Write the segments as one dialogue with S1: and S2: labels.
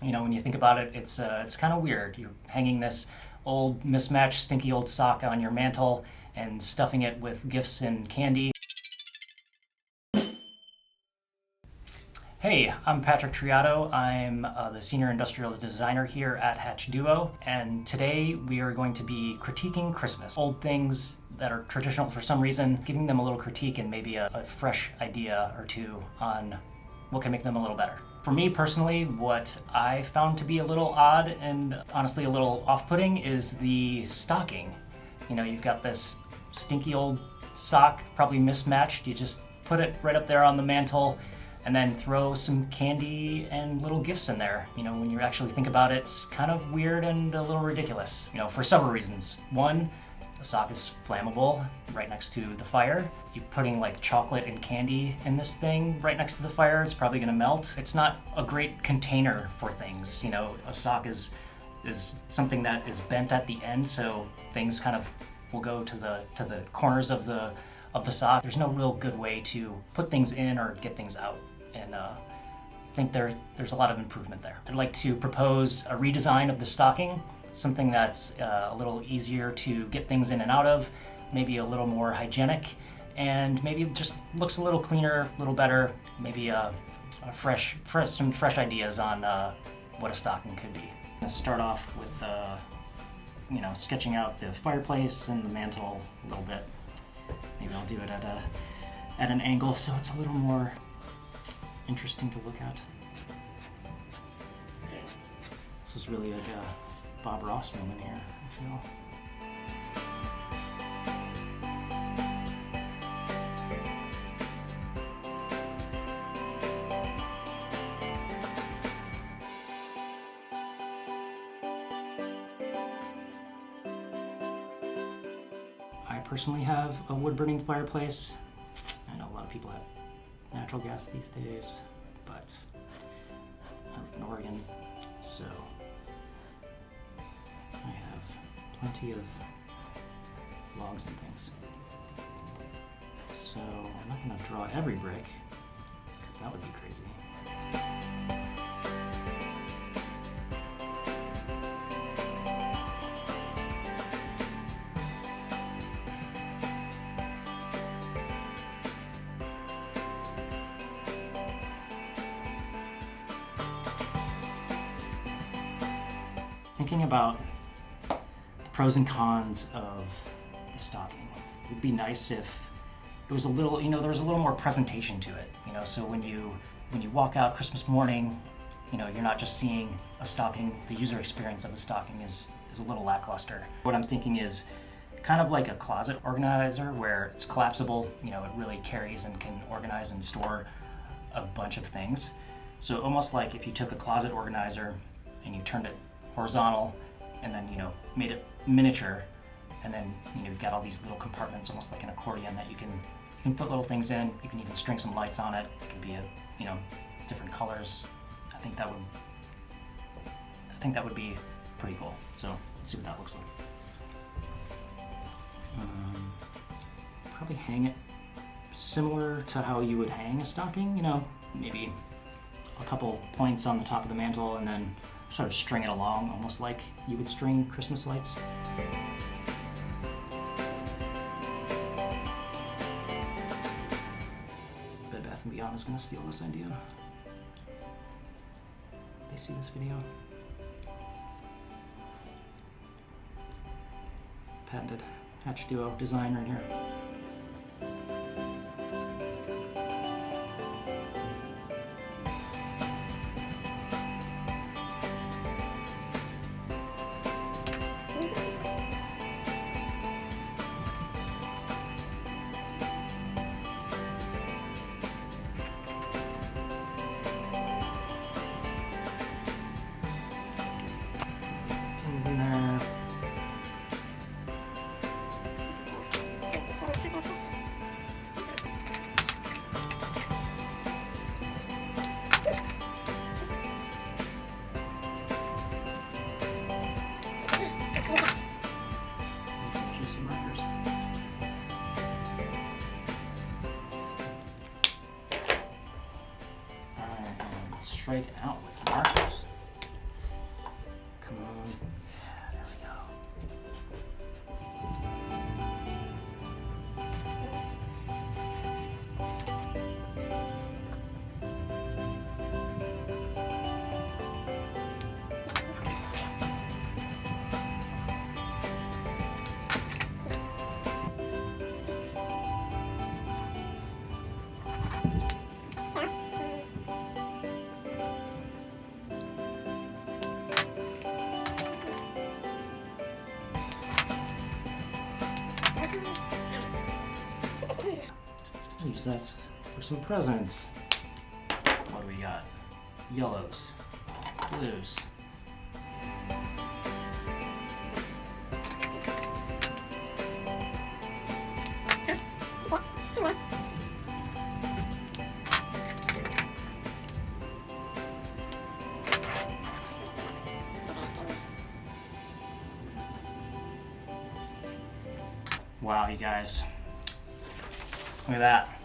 S1: You know, when you think about it, it's kind of weird. You're hanging this old mismatched stinky old sock on your mantle and stuffing it with gifts and candy. Hey, I'm Patrick Triato. I'm the Senior Industrial Designer here at Hatch Duo, and today we are going to be critiquing Christmas. Old things that are traditional for some reason, giving them a little critique and maybe a fresh idea or two on what can make them a little better. For me personally, what I found to be a little odd and honestly a little off-putting is the stocking. You know, you've got this stinky old sock, probably mismatched. You just put it right up there on the mantle and then throw some candy and little gifts in there. You know, when you actually think about it, it's kind of weird and a little ridiculous, you know, for several reasons. One, the sock is flammable right next to the fire. You're putting like chocolate and candy in this thing right next to the fire, it's probably gonna melt. It's not a great container for things. You know, a sock is something that is bent at the end, so things kind of will go to the corners of the sock. There's no real good way to put things in or get things out. And I think there's a lot of improvement there. I'd like to propose a redesign of the stocking, something that's a little easier to get things in and out of, maybe a little more hygienic, and maybe just looks a little cleaner, a little better, maybe some fresh ideas on what a stocking could be. I'm gonna start off with sketching out the fireplace and the mantle a little bit. Maybe I'll do it at an angle so it's a little more interesting to look at. This is really like a Bob Ross moment here, I feel. I personally have a wood-burning fireplace. I know a lot of people have natural gas these days, but I live in Oregon, so I have plenty of logs and things. So I'm not going to draw every brick, because that would be crazy. Thinking about the pros and cons of the stocking, it would be nice if it was a little, there was a little more presentation to it. So when you walk out Christmas morning, you're not just seeing a stocking. The user experience of a stocking is a little lackluster. What I'm thinking is kind of like a closet organizer where it's collapsible. It really carries and can organize and store a bunch of things. So almost like if you took a closet organizer and you turned it horizontal and then made it miniature, and then you've got all these little compartments almost like an accordion that you can put little things in. You can even string some lights on it. It could be different colors. I think that would be pretty cool. So let's see what that looks like. Probably hang it similar to how you would hang a stocking, maybe a couple points on the top of the mantle and then sort of string it along, almost like you would string Christmas lights. Bed Bath & Beyond is going to steal this idea. They see this video. Patented Hatch Duo design right here. In there. Juicy markers. Alright, strike out with markers. use that for some presents. What do we got? Yellows, blues. Wow, you guys. Look at that.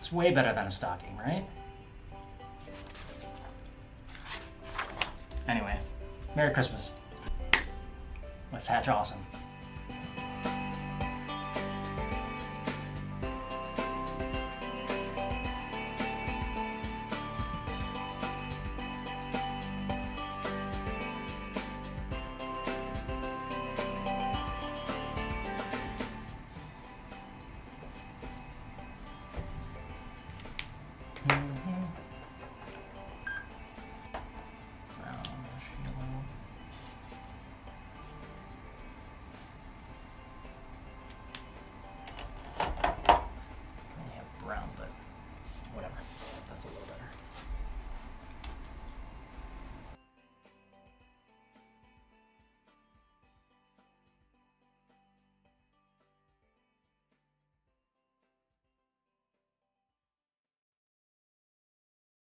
S1: That's way better than a stocking, right? Anyway, Merry Christmas. Let's hatch awesome.